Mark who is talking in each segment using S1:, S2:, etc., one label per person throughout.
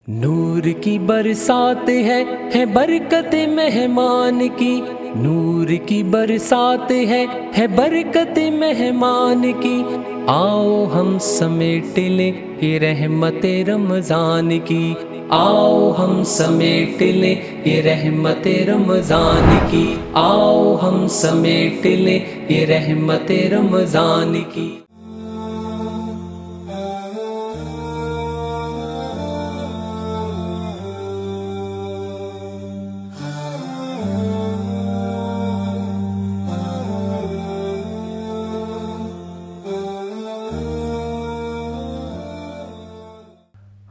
S1: نور کی برسات ہے برکت مہمان کی، نور کی برسات ہے برکت مہمان کی، آؤ ہم سمیٹ لیں یہ رحمت رمضان کی، آؤ ہم سمیٹ لیں یہ رحمت رمضان کی، آؤ ہم سمیٹ لیں یہ رحمت رمضان کی۔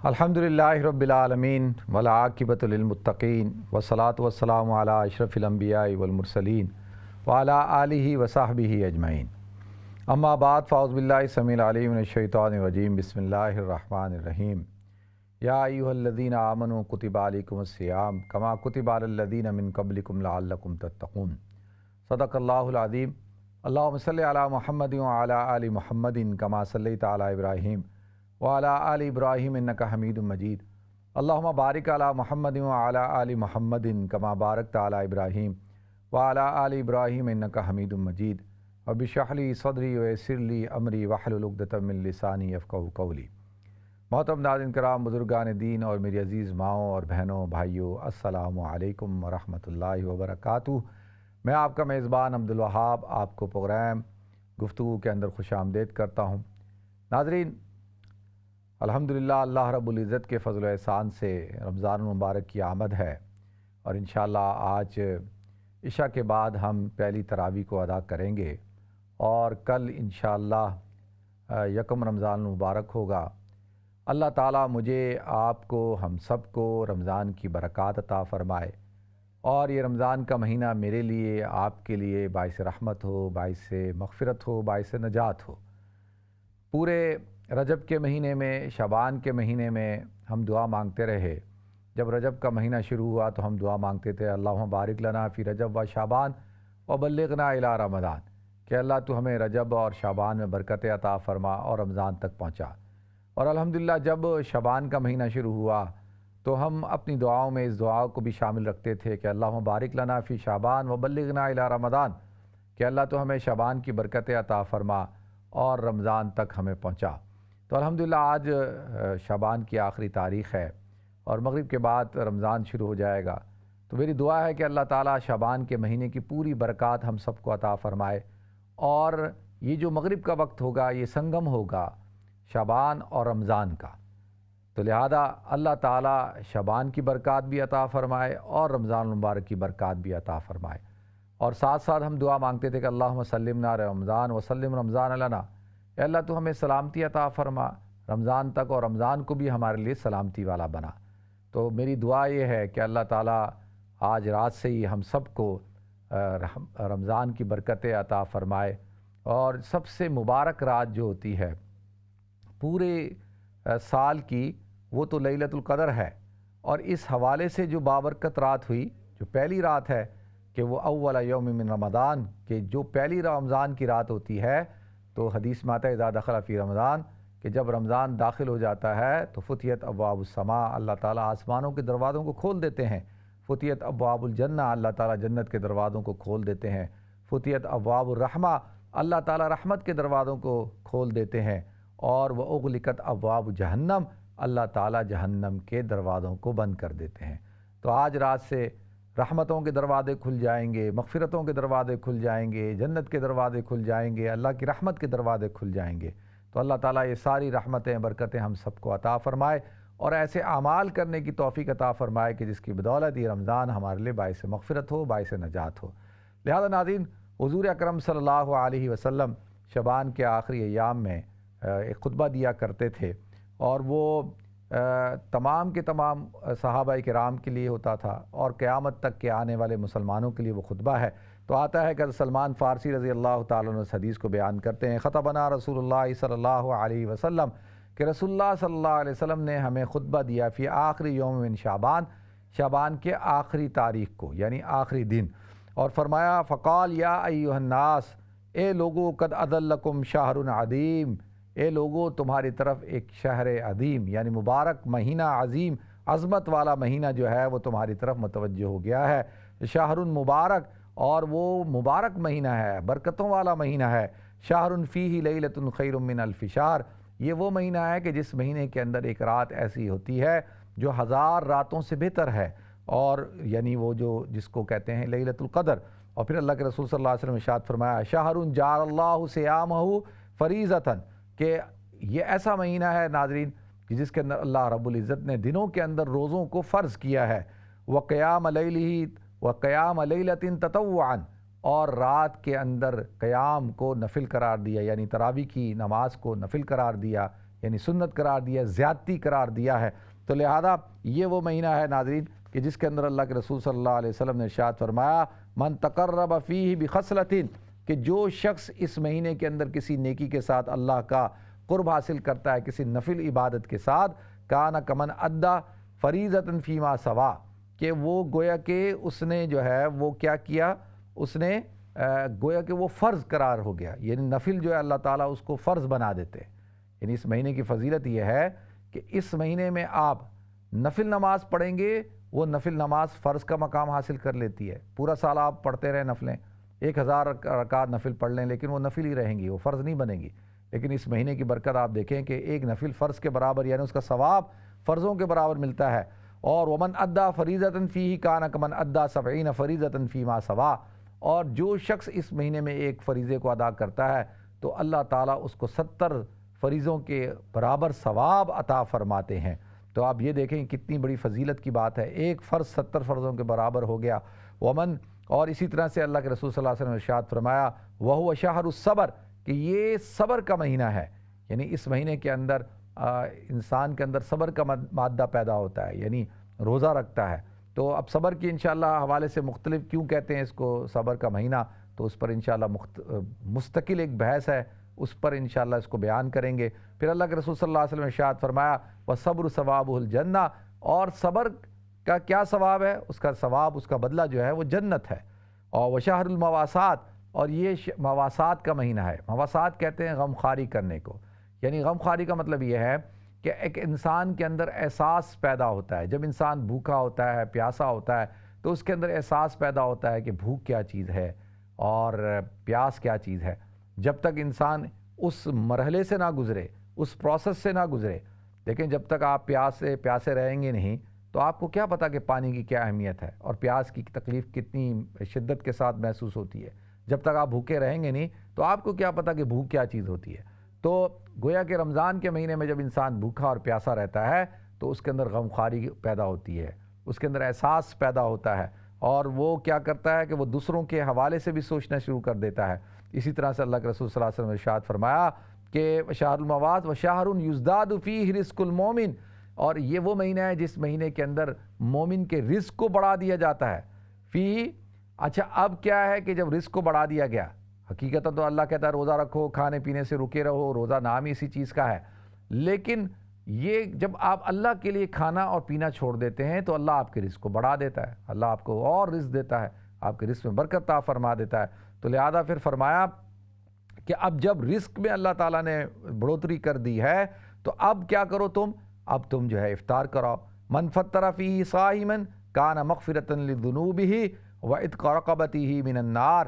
S2: الحمدللہ رب العالمین والعاقبۃ للمتقین والصلاۃ والسلام علی اشرف الانبیاء والمرسلین وعلی آلہ وصحبہ اجمعین، اما بعد فاعوذ باللہ السمیع العلیم من الشیطان الرجیم، بسم اللہ الرحمن الرحیم۔ یا ایھا الذین آمنوا کتب علیکم الصیام کما کتب علی الذین من قبلکم لعلکم تتقون، صدق اللہ العظیم۔ اللہم صلی علی محمد وعلی آل محمد کما صلیت علی ابراہیم وعلی آل ابراہیم انک حمید مجید، اللہم بارک علی محمد وعلی آل محمد کما بارکت علی ابراہیم وعلی آل ابراہیم انک حمید مجید، رب اشرح لی صدری ویسر لی امری واحلل عقدۃ من لسانی یفقہوا قولی۔ محترم ناظرین کرام، بزرگان دین اور میری عزیز ماؤں اور بہنوں بھائیوں، السلام علیکم ورحمۃ اللہ وبرکاتہ۔ میں آپ کا میزبان عبدالوہاب آپ کو پروگرام گفتگو کے اندر خوش آمدید کرتا ہوں۔ ناظرین، الحمدللہ اللہ رب العزت کے فضل و احسان سے رمضان المبارک کی آمد ہے، اور انشاءاللہ آج عشاء کے بعد ہم پہلی تراویح کو ادا کریں گے، اور کل انشاءاللہ یکم رمضان المبارک ہوگا۔ اللہ تعالیٰ مجھے، آپ کو، ہم سب کو رمضان کی برکات عطا فرمائے، اور یہ رمضان کا مہینہ میرے لیے، آپ کے لیے باعث رحمت ہو، باعث مغفرت ہو، باعث نجات ہو۔ پورے رجب کے مہینے میں، شعبان کے مہینے میں ہم دعا مانگتے رہے۔ جب رجب کا مہینہ شروع ہوا تو ہم دعا مانگتے تھے، اللہم بارک لنا فی رجب و شعبان وبلغنا الی رمضان، کہ اللہ تو ہمیں رجب اور شعبان میں برکت عطا فرما اور رمضان تک پہنچا۔ اور الحمدللہ جب شعبان کا مہینہ شروع ہوا تو ہم اپنی دعاؤں میں اس دعا کو بھی شامل رکھتے تھے کہ اللہم بارک لنا فی شعبان وبلغنا الی رمضان، کہ اللہ تو ہمیں شعبان کی برکت عطا فرما اور رمضان تک ہمیں پہنچا۔ تو الحمدللہ آج شعبان کی آخری تاریخ ہے، اور مغرب کے بعد رمضان شروع ہو جائے گا۔ تو میری دعا ہے کہ اللہ تعالیٰ شعبان کے مہینے کی پوری برکات ہم سب کو عطا فرمائے، اور یہ جو مغرب کا وقت ہوگا یہ سنگم ہوگا شعبان اور رمضان کا، تو لہذا اللہ تعالیٰ شعبان کی برکات بھی عطا فرمائے اور رمضان المبارک کی برکات بھی عطا فرمائے۔ اور ساتھ ساتھ ہم دعا مانگتے تھے کہ اللہم سلمنا رمضان وسلم رمضان لنا، اے اللہ تو ہمیں سلامتی عطا فرما رمضان تک، اور رمضان کو بھی ہمارے لیے سلامتی والا بنا۔ تو میری دعا یہ ہے کہ اللہ تعالیٰ آج رات سے ہی ہم سب کو رمضان کی برکتیں عطا فرمائے، اور سب سے مبارک رات جو ہوتی ہے پورے سال کی، وہ تو لیلۃ القدر ہے، اور اس حوالے سے جو بابرکت رات ہوئی، جو پہلی رات ہے، کہ وہ اول یوم من رمضان، کہ جو پہلی رمضان کی رات ہوتی ہے، تو حدیث میں آتا ہے اذا دخل فی رمضان، کہ جب رمضان داخل ہو جاتا ہے تو فتحت ابواب السماء، اللہ تعالیٰ آسمانوں کے دروازوں کو کھول دیتے ہیں۔ فتحت ابواب الجنہ، اللہ تعالیٰ جنت کے دروازوں کو کھول دیتے ہیں۔ فتحت ابواب الرحمہ، اللہ تعالیٰ رحمت کے دروازوں کو کھول دیتے ہیں۔ اور واغلقت ابواب جہنم، اللہ تعالیٰ جہنم کے دروازوں کو بند کر دیتے ہیں۔ تو آج رات سے رحمتوں کے دروازے کھل جائیں گے، مغفرتوں کے دروازے کھل جائیں گے، جنت کے دروازے کھل جائیں گے، اللہ کی رحمت کے دروازے کھل جائیں گے۔ تو اللہ تعالیٰ یہ ساری رحمتیں، برکتیں ہم سب کو عطا فرمائے، اور ایسے اعمال کرنے کی توفیق عطا فرمائے کہ جس کی بدولت یہ رمضان ہمارے لیے باعث مغفرت ہو، باعث نجات ہو۔ لہذا ناظرین، حضور اکرم صلی اللہ علیہ وسلم شعبان کے آخری ایام میں ایک خطبہ دیا کرتے تھے، اور وہ تمام کے تمام صحابہ کرام کے لیے ہوتا تھا، اور قیامت تک کے آنے والے مسلمانوں کے لیے وہ خطبہ ہے۔ تو آتا ہے کہ سلمان فارسی رضی اللہ تعالیٰ عنہ اس حدیث کو بیان کرتے ہیں، خطبنا رسول اللہ صلی اللہ علیہ وسلم، کہ رسول اللہ صلی اللہ علیہ وسلم نے ہمیں خطبہ دیا فی آخری یوم من شعبان، شعبان کے آخری تاریخ کو، یعنی آخری دن، اور فرمایا فقال یا ایھا الناس، اے لوگو قد اضلکم شہر عظیم، اے لوگو تمہاری طرف ایک شہر عظیم یعنی مبارک مہینہ عظیم عظمت والا مہینہ جو ہے وہ تمہاری طرف متوجہ ہو گیا ہے۔ شہر مبارک، اور وہ مبارک مہینہ ہے، برکتوں والا مہینہ ہے۔ شہر فیہ لیلۃ خیر من الف شہر، یہ وہ مہینہ ہے کہ جس مہینے کے اندر ایک رات ایسی ہوتی ہے جو 1000 راتوں سے بہتر ہے، اور یعنی وہ جو جس کو کہتے ہیں لیلۃ القدر۔ اور پھر اللہ کے رسول صلی اللہ علیہ وسلم نے ارشاد فرمایا شہر جعل اللہ صیامہ فریضۃ، کہ یہ ایسا مہینہ ہے ناظرین کہ جس کے اندر اللہ رب العزت نے دنوں کے اندر روزوں کو فرض کیا ہے۔ وقیام لیلہ وقیام لیلۃ تطوعا، اور رات کے اندر قیام کو نفل قرار دیا، یعنی تراویح کی نماز کو نفل قرار دیا، یعنی سنت قرار دیا، زیادتی قرار دیا ہے۔ تو لہذا یہ وہ مہینہ ہے ناظرین کہ جس کے اندر اللہ کے رسول صلی اللہ علیہ وسلم نے ارشاد فرمایا من تقرب فیہ بخصلۃ، کہ جو شخص اس مہینے کے اندر کسی نیکی کے ساتھ اللہ کا قرب حاصل کرتا ہے، کسی نفل عبادت کے ساتھ، کان کمن ادا فریضۃ فیما سوا، کہ وہ گویا کہ اس نے جو ہے وہ کیا کیا، اس نے گویا کہ وہ فرض قرار ہو گیا، یعنی نفل جو ہے اللہ تعالیٰ اس کو فرض بنا دیتے ہیں۔ یعنی اس مہینے کی فضیلت یہ ہے کہ اس مہینے میں آپ نفل نماز پڑھیں گے، وہ نفل نماز فرض کا مقام حاصل کر لیتی ہے۔ پورا سال آپ پڑھتے رہیں نفلیں، 1000 رکعت نفل پڑھ لیں، لیکن وہ نفل ہی رہیں گی، وہ فرض نہیں بنیں گی۔ لیکن اس مہینے کی برکت آپ دیکھیں کہ ایک نفل فرض کے برابر، یعنی اس کا ثواب فرضوں کے برابر ملتا ہے۔ اور ومن ادا فریضۃ فیہ کان کمن ادا 70 فریضۃ فیما سوا، اور جو شخص اس مہینے میں ایک فریضے کو ادا کرتا ہے تو اللہ تعالیٰ اس کو 70 فریضوں کے برابر ثواب عطا فرماتے ہیں۔ تو آپ یہ دیکھیں کتنی بڑی فضیلت کی بات ہے، ایک فرض 70 فرضوں کے برابر ہو گیا۔ ومن، اور اسی طرح سے اللہ کے رسول صلی اللہ علیہ وسلم نے ارشاد فرمایا وہو شہر الصبر، کہ یہ صبر کا مہینہ ہے، یعنی اس مہینے کے اندر انسان کے اندر صبر کا مادہ پیدا ہوتا ہے، یعنی روزہ رکھتا ہے۔ تو اب صبر کی انشاءاللہ حوالے سے مختلف کیوں کہتے ہیں اس کو صبر کا مہینہ، تو اس پر انشاءاللہ مستقل ایک بحث ہے، اس پر انشاءاللہ اس کو بیان کریں گے۔ پھر اللہ کے رسول صلی اللہ علیہ وسلم نے ارشاد فرمایا وَصَبْرُ ثَوَابُهُ الْجَنَّةُ، اور صبر کا کیا ثواب ہے، اس کا ثواب، اس کا بدلہ جو ہے وہ جنت ہے۔ اور وَشَهْرُ الْمَوَاسَاتِ، اور یہ مواسات کا مہینہ ہے۔ مواسات کہتے ہیں غم خواری کرنے کو، یعنی غم خواری کا مطلب یہ ہے کہ ایک انسان کے اندر احساس پیدا ہوتا ہے، جب انسان بھوکا ہوتا ہے، پیاسا ہوتا ہے، تو اس کے اندر احساس پیدا ہوتا ہے کہ بھوک کیا چیز ہے اور پیاس کیا چیز ہے۔ جب تک انسان اس مرحلے سے نہ گزرے، اس پروسیس سے نہ گزرے، لیکن جب تک آپ پیاسے رہیں گے نہیں تو آپ کو کیا پتا کہ پانی کی کیا اہمیت ہے اور پیاس کی تکلیف کتنی شدت کے ساتھ محسوس ہوتی ہے۔ جب تک آپ بھوکے رہیں گے نہیں تو آپ کو کیا پتا کہ بھوک کیا چیز ہوتی ہے۔ تو گویا کہ رمضان کے مہینے میں جب انسان بھوکا اور پیاسا رہتا ہے تو اس کے اندر غم خواری پیدا ہوتی ہے، اس کے اندر احساس پیدا ہوتا ہے، اور وہ کیا کرتا ہے کہ وہ دوسروں کے حوالے سے بھی سوچنا شروع کر دیتا ہے۔ اسی طرح سے اللہ کے رسول صلی اللہ علیہ وسلم نے ارشاد فرمایا کہ شہر المواد و شہر یزداد فیہ رزق المومن، اور یہ وہ مہینہ ہے جس مہینے کے اندر مومن کے رزق کو بڑھا دیا جاتا ہے۔ فی، اچھا اب کیا ہے کہ جب رزق کو بڑھا دیا گیا، حقیقتاً تو اللہ کہتا ہے روزہ رکھو، کھانے پینے سے رکے رہو، روزہ نام ہی اسی چیز کا ہے، لیکن یہ جب آپ اللہ کے لیے کھانا اور پینا چھوڑ دیتے ہیں تو اللہ آپ کے رزق کو بڑھا دیتا ہے، اللہ آپ کو اور رزق دیتا ہے، آپ کے رزق میں برکت عطا فرما دیتا ہے۔ تو لہذا پھر فرمایا کہ اب جب رزق میں اللہ تعالیٰ نے بڑھوتری کر دی ہے تو اب کیا کرو تم، اب تم جو ہے افطار کراؤ۔ من فطر فیہ صائما کان مغفرۃ لذنوبہ وعتق رقبتہ من النار،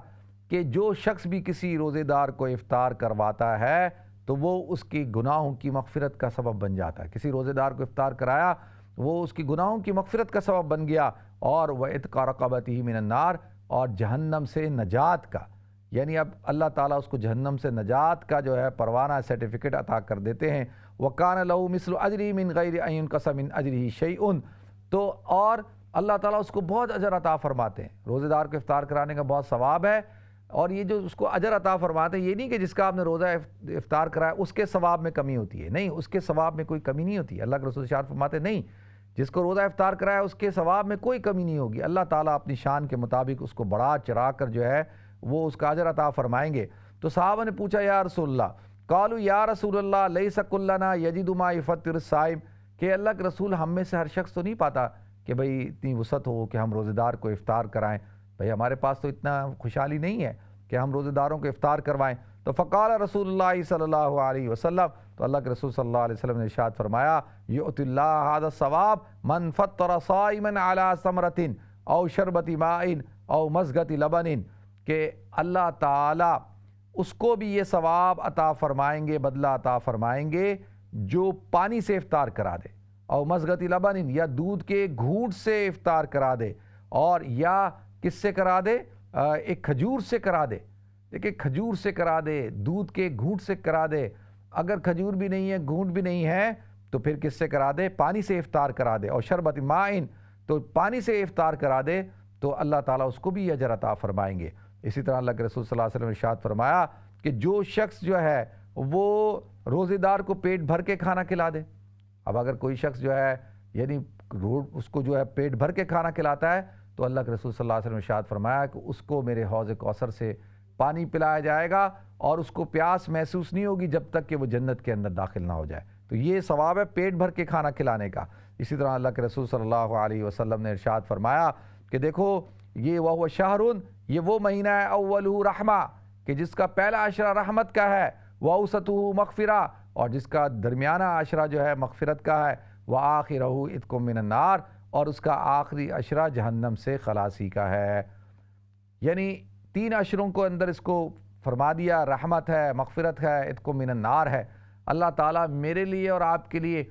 S2: کہ جو شخص بھی کسی روزے دار کو افطار کرواتا ہے تو وہ اس کی گناہوں کی مغفرت کا سبب بن جاتا ہے۔ کسی روزے دار کو افطار کرایا، وہ اس کی گناہوں کی مغفرت کا سبب بن گیا، اور وعتق رقبتہ من النار، اور جہنم سے نجات کا، یعنی اب اللہ تعالیٰ اس کو جہنم سے نجات کا جو ہے پروانہ سرٹیفکیٹ عطا کر دیتے ہیں۔ وَكَانَ لَهُ مِثْلُ أَجْرِهِ مِنْ غَيْرِ أَن يُنْقَصَ مِنْ أَجْرِهِ شَيْءٌ، تو اور اللہ تعالیٰ اس کو بہت اجر عطا فرماتے ہیں۔ روزے دار کو افطار کرانے کا بہت ثواب ہے، اور یہ جو اس کو اجر عطا فرماتے ہیں، یہ نہیں کہ جس کا آپ نے روزہ افطار کرایا اس کے ثواب میں کمی ہوتی ہے، نہیں، اس کے ثواب میں کوئی کمی نہیں ہوتی۔ اللہ کے رسول ارشاد فرماتے ہیں نہیں، جس کو روزہ افطار کرایا اس کے ثواب میں کوئی کمی نہیں ہوگی، اللہ تعالیٰ اپنی شان کے مطابق اس کو بڑھا چڑھا کر جو ہے وہ اس کا اجر عطا فرمائیں گے۔ تو صحابہ نے پوچھا یا رسول اللہ، قالوا یا رسول اللہ لیس کلنا یجد ما یفطر الصائم، کہ اللہ کے رسول ہم میں سے ہر شخص تو نہیں پاتا کہ بھئی اتنی وسعت ہو کہ ہم روزے دار کو افطار کرائیں، بھئی ہمارے پاس تو اتنا خوشحالی نہیں ہے کہ ہم روزے داروں کو افطار کروائیں۔ تو فقال رسول اللہ صلی اللہ علیہ وسلم، تو اللہ کے رسول صلی اللہ علیہ وسلم نے ارشاد فرمایا یؤتی اللہ ھذا الثواب من فطر صائما علی ثمرۃ او شربۃ ماء او مزغۃ لبن، کہ اللہ تعالیٰ اس کو بھی یہ ثواب عطا فرمائیں گے، بدلہ عطا فرمائیں گے جو پانی سے افطار کرا دے، او مزغۃ لبن یا دودھ کے گھونٹ سے افطار کرا دے، اور یا کس سے کرا دے؟ ایک کھجور سے کرا دے۔ دیکھیں کھجور سے کرا دے، دودھ کے گھونٹ سے کرا دے، اگر کھجور بھی نہیں ہے گھونٹ بھی نہیں ہے تو پھر کس سے کرا دے؟ پانی سے افطار کرا دے، اور شربت مائن تو پانی سے افطار کرا دے تو اللہ تعالیٰ اس کو بھی اجر عطا فرمائیں گے۔ اسی طرح اللہ کے رسول صلی اللہ علیہ وسلم نے ارشاد فرمایا کہ جو شخص جو ہے وہ روزے دار کو پیٹ بھر کے کھانا کھلا دے۔ اب اگر کوئی شخص جو ہے یعنی اس کو جو ہے پیٹ بھر کے کھانا کھلاتا ہے تو اللہ کے رسول صلی اللہ علیہ وسلم نے ارشاد فرمایا کہ اس کو میرے حوض کوثر سے پانی پلایا جائے گا اور اس کو پیاس محسوس نہیں ہوگی جب تک کہ وہ جنت کے اندر داخل نہ ہو جائے۔ تو یہ ثواب ہے پیٹ بھر کے کھانا کھلانے کا۔ اسی طرح اللہ کے رسول صلی اللہ علیہ وسلم نے ارشاد فرمایا کہ دیکھو یہ وَهُوَ شَهْرٌ، یہ وہ مہینہ ہے اولہ رحمہ کہ جس کا پہلا عشرہ رحمت کا ہے، وَأَوْسَطُهُ مغفرہ، اور جس کا درمیانہ عشرہ جو ہے مغفرت کا ہے، وَآخِرَهُ عِتْقٌ مِّنَ النَّارِ، اور اس کا آخری عشرہ جہنم سے خلاصی کا ہے۔ یعنی 3 عشروں کو اندر اس کو فرما دیا، رحمت ہے، مغفرت ہے، عتق من النار ہے۔ اللہ تعالیٰ میرے لیے اور آپ کے لیے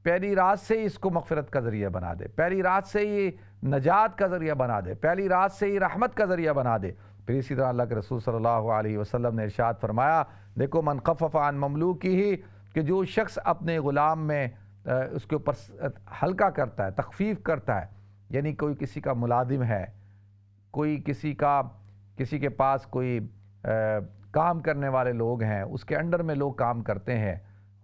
S2: پہلی رات سے ہی اس کو مغفرت کا ذریعہ بنا دے، پہلی رات سے ہی نجات کا ذریعہ بنا دے، پہلی رات سے ہی رحمت کا ذریعہ بنا دے۔ پھر اسی طرح اللہ کے رسول صلی اللہ علیہ وسلم نے ارشاد فرمایا دیکھو من خفف عن مملوکہ، کہ جو شخص اپنے غلام میں اس کے اوپر ہلکا کرتا ہے، تخفیف کرتا ہے، یعنی کوئی کسی کا ملازم ہے، کوئی کسی کے پاس کوئی کام کرنے والے لوگ ہیں، اس کے انڈر میں لوگ کام کرتے ہیں،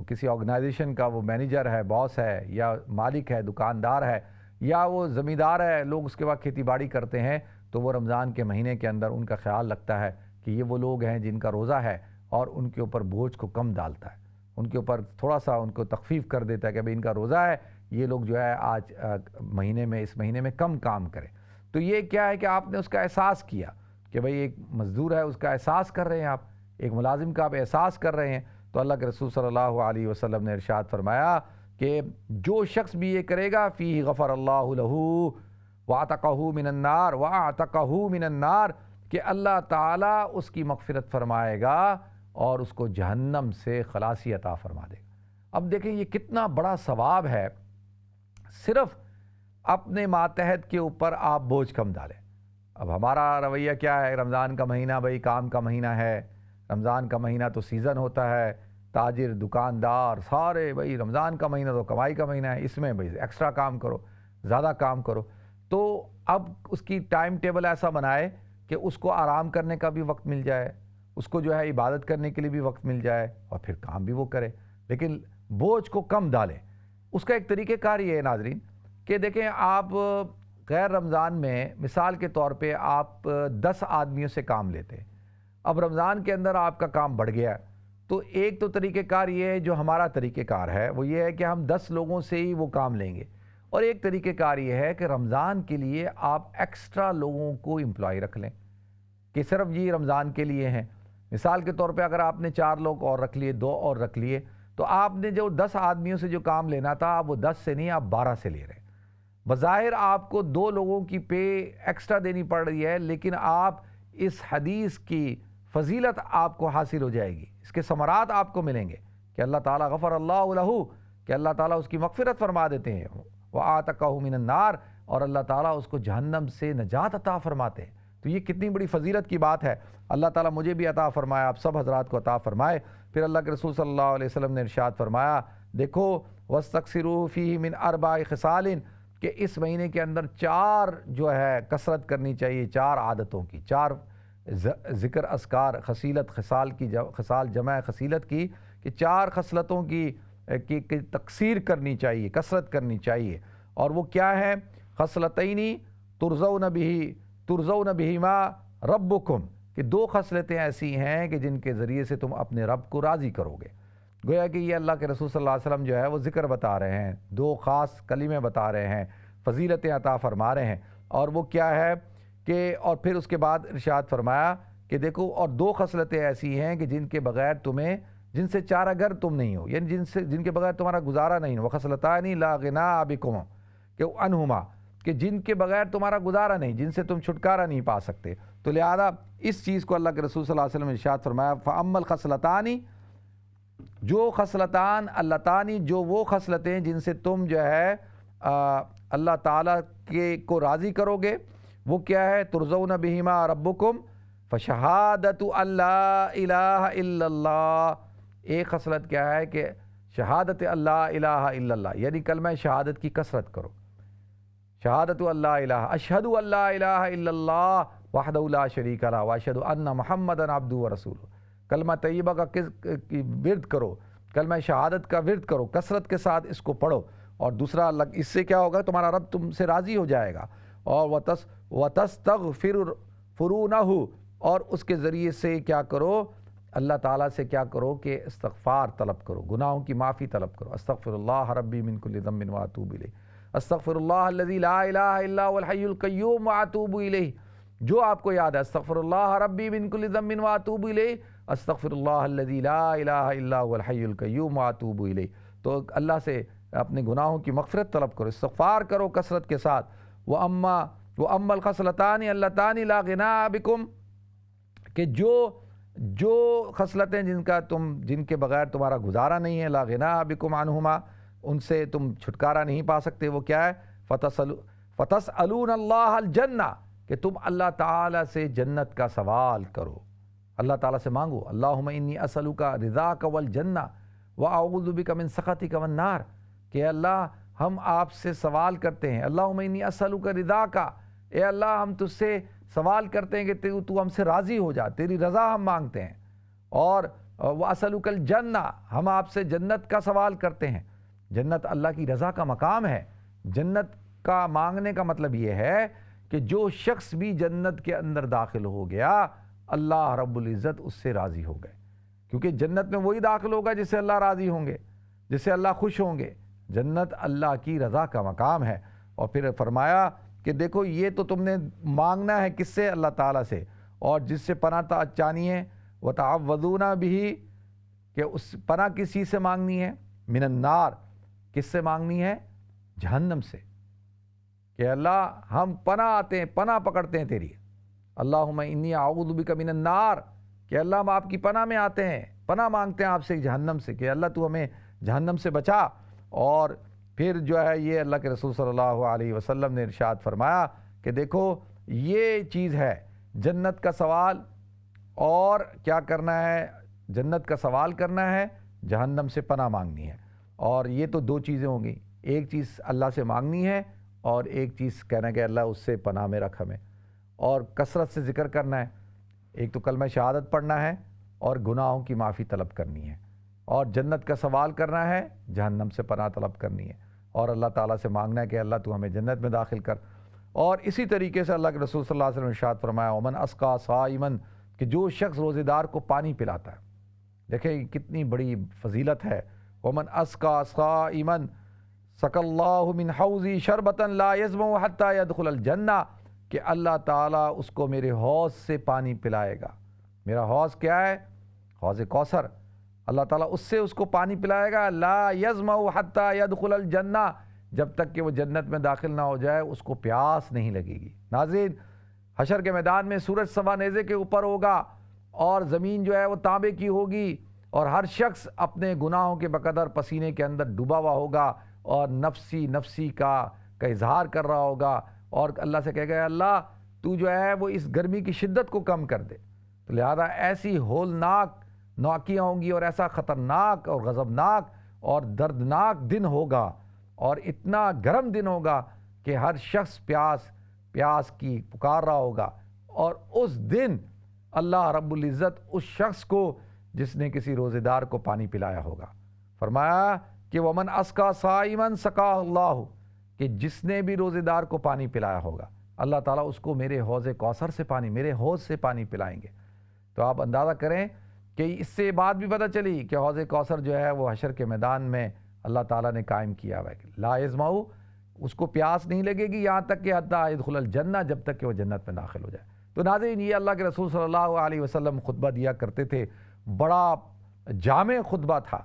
S2: کسی آرگنائزیشن کا وہ مینیجر ہے، باس ہے، یا مالک ہے، دکاندار ہے، یا وہ زمیندار ہے، لوگ اس کے بعد کھیتی باڑی کرتے ہیں، تو وہ رمضان کے مہینے کے اندر ان کا خیال رکھتا ہے کہ یہ وہ لوگ ہیں جن کا روزہ ہے، اور ان کے اوپر بوجھ کو کم ڈالتا ہے، ان کے اوپر تھوڑا سا ان کو تخفیف کر دیتا ہے کہ بھئی ان کا روزہ ہے، یہ لوگ جو ہے آج اس مہینے میں کم کام کریں۔ تو یہ کیا ہے کہ آپ نے اس کا احساس کیا کہ بھئی ایک مزدور ہے، اس کا احساس کر رہے ہیں آپ، ایک ملازم کا آپ احساس کر رہے ہیں۔ تو اللہ کے رسول صلی اللہ علیہ وسلم نے ارشاد فرمایا کہ جو شخص بھی یہ کرے گا فیہ غفر اللہ لہ وَعَتَقَهُ مِنَ النَّارِ وَأَعْتَقَهُ مِنَ النَّارِ، کہ اللہ تعالیٰ اس کی مغفرت فرمائے گا اور اس کو جہنم سے خلاصی عطا فرما دے گا۔ اب دیکھیں یہ کتنا بڑا ثواب ہے، صرف اپنے ماتحت کے اوپر آپ بوجھ کم ڈالیں۔ اب ہمارا رویہ کیا ہے؟ رمضان کا مہینہ بھئی کام کا مہینہ ہے، رمضان کا مہینہ تو سیزن ہوتا ہے، تاجر دکاندار سارے بھئی رمضان کا مہینہ تو کمائی کا مہینہ ہے، اس میں بھئی ایکسٹرا کام کرو، زیادہ کام کرو۔ تو اب اس کی ٹائم ٹیبل ایسا بنائے کہ اس کو آرام کرنے کا بھی وقت مل جائے، اس کو جو ہے عبادت کرنے کے لیے بھی وقت مل جائے، اور پھر کام بھی وہ کرے، لیکن بوجھ کو کم ڈالیں۔ اس کا ایک طریقہ کار یہ ہے ناظرین کہ دیکھیں آپ غیر رمضان میں مثال کے طور پہ آپ 10 آدمیوں سے کام لیتے ہیں، اب رمضان کے اندر آپ کا کام بڑھ گیا، تو ایک تو طریقہ کار یہ ہے جو ہمارا طریقہ کار ہے وہ یہ ہے کہ ہم 10 لوگوں سے ہی وہ کام لیں گے، اور ایک طریقہ کار یہ ہے کہ رمضان کے لیے آپ ایکسٹرا لوگوں کو امپلائی رکھ لیں کہ صرف یہ رمضان کے لیے ہیں۔ مثال کے طور پہ اگر آپ نے 4 لوگ اور رکھ لیے، 2 اور رکھ لیے، تو آپ نے جو 10 آدمیوں سے جو کام لینا تھا آپ وہ 10 سے نہیں، آپ 12 سے لے رہے ہیں۔ بظاہر آپ کو 2 لوگوں کی پے ایکسٹرا دینی پڑ رہی ہے، لیکن آپ اس حدیث کی فضیلت آپ کو حاصل ہو جائے گی، اس کے ثمرات آپ کو ملیں گے کہ اللہ تعالیٰ غفر اللہ لہ، کہ اللہ تعالیٰ اس کی مغفرت فرما دیتے ہیں، وَآتَقَهُ مِنَ النَّارِ، اور اللہ تعالیٰ اس کو جہنم سے نجات عطا فرماتے ہیں۔ تو یہ کتنی بڑی فضیلت کی بات ہے، اللہ تعالیٰ مجھے بھی عطا فرمائے، آپ سب حضرات کو عطا فرمائے۔ پھر اللہ کے رسول صلی اللہ علیہ وسلم نے ارشاد فرمایا دیکھو وَاسْتَكْثِرُوا فِيهِ مِنْ 4 خِصَالٍ، کہ اس مہینے کے اندر 4 جو ہے کثرت کرنی چاہیے، 4 عادتوں کی، 4 ذکر اذکار، خصیلت خصال کی خصال جمع خصیلت کی، کہ 4 خصلتوں کی تکثیر کرنی چاہیے، کثرت کرنی چاہیے۔ اور وہ کیا ہے؟ خصلتین ترضون بہما ربکم، کہ 2 خصلتیں ایسی ہیں کہ جن کے ذریعے سے تم اپنے رب کو راضی کرو گے۔ گویا کہ یہ اللہ کے رسول صلی اللہ علیہ وسلم جو ہے وہ ذکر بتا رہے ہیں، 2 خاص کلمے بتا رہے ہیں، فضیلتیں عطا فرما رہے ہیں، اور وہ کیا ہے کہ اور پھر اس کے بعد ارشاد فرمایا کہ دیکھو اور 2 خصلتیں ایسی ہیں کہ جن کے بغیر تمہیں جن سے چارہ گر تم نہیں ہو، یعنی جن کے بغیر تمہارا گزارا نہیں ہو، وخصلتان لا غنا بکم کہ عنہما، کہ جن کے بغیر تمہارا گزارا نہیں، جن سے تم چھٹکارا نہیں پا سکتے۔ تو لہذا اس چیز کو اللہ کے رسول صلی اللہ علیہ وسلم نے ارشاد فرمایا، فَأَمَّا الْخَصْلَتَانِ، جو خصلتان اللتانی، جو وہ خصلتیں جن سے تم جو ہے اللہ تعالیٰ کو راضی کرو گے، وہ کیا ہے؟ ترضون بہما ربکم فشہادت ان لا الہ الا اللہ۔ ایک خصلت کیا ہے کہ شہادت اللہ الہ الا اللہ، یعنی کلمہ شہادت کی کثرت کرو، شہادت اللہ الہ، اشہد ان لا الہ الا اللہ وحدہ لا شریک لہ واشہد ان محمدًا عبدہ ورسولہ۔ کلمہ طیبہ کا ورد کرو، کلمہ شہادت کا ورد کرو، کثرت کے ساتھ اس کو پڑھو، اور دوسرا اس سے کیا ہوگا؟ تمہارا رب تم سے راضی ہو جائے گا۔ اور وَتَسْتَغْفِرُونَهُ، اور اس کے ذریعے سے کیا کرو؟ اللہ تعالیٰ سے کیا کرو کہ استغفار طلب کرو، گناہوں کی معافی طلب کرو۔ استغفر اللہ ربی من کل ذنب واتوب الیہ، استغفر اللہ الذی لا الہ الا هو الحی القیوم واتوب الیہ۔ جو آپ کو یاد ہے، استغفر اللہ ربی من کل ذنب واتوب الیہ، استغفر اللہ الذی لا الہ الا هو الحی القیوم واتوب الیہ۔ تو اللہ سے اپنے گناہوں کی مغفرت طلب کرو، استغفار کرو کثرت کے ساتھ۔ وَأَمَّا الْخَصْلَتَانِ اللَّتَانِ لَا غِنَىٰ بِكُمْ، کہ جو خصلتیں جن کے بغیر تمہارا گزارا نہیں ہے، لا غنیٰ بکم عنہما، ان سے تم چھٹکارا نہیں پا سکتے، وہ کیا ہے؟ فَتَسْأَلُونَ اللَّهَ الْجَنَّةَ، کہ تم اللہ تعالیٰ سے جنت کا سوال کرو، اللہ تعالیٰ سے مانگو، اللہم انی اسألک رضاک والجنہ واعوذ بک من سخطک والنار، کہ اللہ ہم آپ سے سوال کرتے ہیں، اللہم انی اسألک رضاک، اے اللہ ہم تجھ سے سوال کرتے ہیں کہ تو ہم سے راضی ہو جا، تیری رضا ہم مانگتے ہیں، اور واسألک الجنہ، ہم آپ سے جنت کا سوال کرتے ہیں۔ جنت اللہ کی رضا کا مقام ہے۔ جنت کا مانگنے کا مطلب یہ ہے کہ جو شخص بھی جنت کے اندر داخل ہو گیا، اللہ رب العزت اس سے راضی ہو گئے، کیونکہ جنت میں وہی داخل ہوگا جس سے اللہ راضی ہوں گے، جس سے اللہ خوش ہوں گے۔ جنت اللہ کی رضا کا مقام ہے۔ اور پھر فرمایا کہ دیکھو یہ تو تم نے مانگنا ہے کس سے؟ اللہ تعالیٰ سے، اور جس سے پناہ چانی ہے، وَتَعَوَّذُونَ بِهِ، کہ اس پناہ کس چیز سے مانگنی ہے؟ من النار، کس سے مانگنی ہے؟ جہنم سے، کہ اللہ ہم پناہ آتے ہیں، پناہ پکڑتے ہیں تیری، اللہم انی اعوذ بک من النار، کہ اللہ ہم آپ کی پناہ میں آتے ہیں، پناہ مانگتے ہیں آپ سے جہنم سے، کہ اللہ تو ہمیں جہنم سے بچا۔ اور پھر جو ہے یہ اللہ کے رسول صلی اللہ علیہ وسلم نے ارشاد فرمایا کہ دیکھو یہ چیز ہے جنت کا سوال، اور کیا کرنا ہے؟ جنت کا سوال کرنا ہے، جہنم سے پناہ مانگنی ہے۔ اور یہ تو دو چیزیں ہوں گی، ایک چیز اللہ سے مانگنی ہے، اور ایک چیز کہنا کہ اللہ اس سے پناہ میں رکھ ہمیں، اور کثرت سے ذکر کرنا ہے۔ ایک تو کلمہ شہادت پڑھنا ہے، اور گناہوں کی معافی طلب کرنی ہے، اور جنت کا سوال کرنا ہے، جہنم سے پناہ طلب کرنی ہے، اور اللہ تعالیٰ سے مانگنا ہے کہ اللہ تو ہمیں جنت میں داخل کر۔ اور اسی طریقے سے اللہ کے رسول صلی اللہ علیہ وسلم نے ارشاد فرمایا، ومن اسقا صائمن، کہ جو شخص روزے دار کو پانی پلاتا ہے، دیکھیں کتنی بڑی فضیلت ہے، ومن اسقا صائمن سقى اللہ من حوضی شربتا لا یظمأ حتی یدخل الجنہ، کہ اللہ تعالیٰ اس کو میرے حوض سے پانی پلائے گا۔ میرا حوض کیا ہے؟ حوض کوثر۔ اللہ تعالیٰ اس سے اس کو پانی پلائے گا، لا یظمأ حتی یدخل الجنہ، جب تک کہ وہ جنت میں داخل نہ ہو جائے اس کو پیاس نہیں لگے گی۔ ناظرین، حشر کے میدان میں سورج سوا نیزے کے اوپر ہوگا، اور زمین جو ہے وہ تانبے کی ہوگی، اور ہر شخص اپنے گناہوں کے بقدر پسینے کے اندر ڈوبا ہوا ہوگا، اور نفسی کا اظہار کر رہا ہوگا، اور اللہ سے کہے گا اللہ تو جو ہے وہ اس گرمی کی شدت کو کم کر دے۔ تو لہذا ایسی ہولناک نوکیاں ہوں گی، اور ایسا خطرناک اور غضبناک اور دردناک دن ہوگا، اور اتنا گرم دن ہوگا کہ ہر شخص پیاس کی پکار رہا ہوگا۔ اور اس دن اللہ رب العزت اس شخص کو جس نے کسی روزے دار کو پانی پلایا ہوگا، فرمایا کہ ومن اسقا صائمن سقاہ اللہ، کہ جس نے بھی روزے دار کو پانی پلایا ہوگا اللہ تعالیٰ اس کو میرے حوض کوثر سے پانی، میرے حوض سے پانی پلائیں گے۔ تو آپ اندازہ کریں کہ اس سے بات بھی پتہ چلی کہ حوض کوثر جو ہے وہ حشر کے میدان میں اللہ تعالیٰ نے قائم کیا ہوا ہے، لا یظمأ، اس کو پیاس نہیں لگے گی یہاں تک کہ حتی یدخل الجنہ، جب تک کہ وہ جنت میں داخل ہو جائے۔ تو ناظرین، یہ اللہ کے رسول صلی اللہ علیہ وسلم خطبہ دیا کرتے تھے، بڑا جامع خطبہ تھا،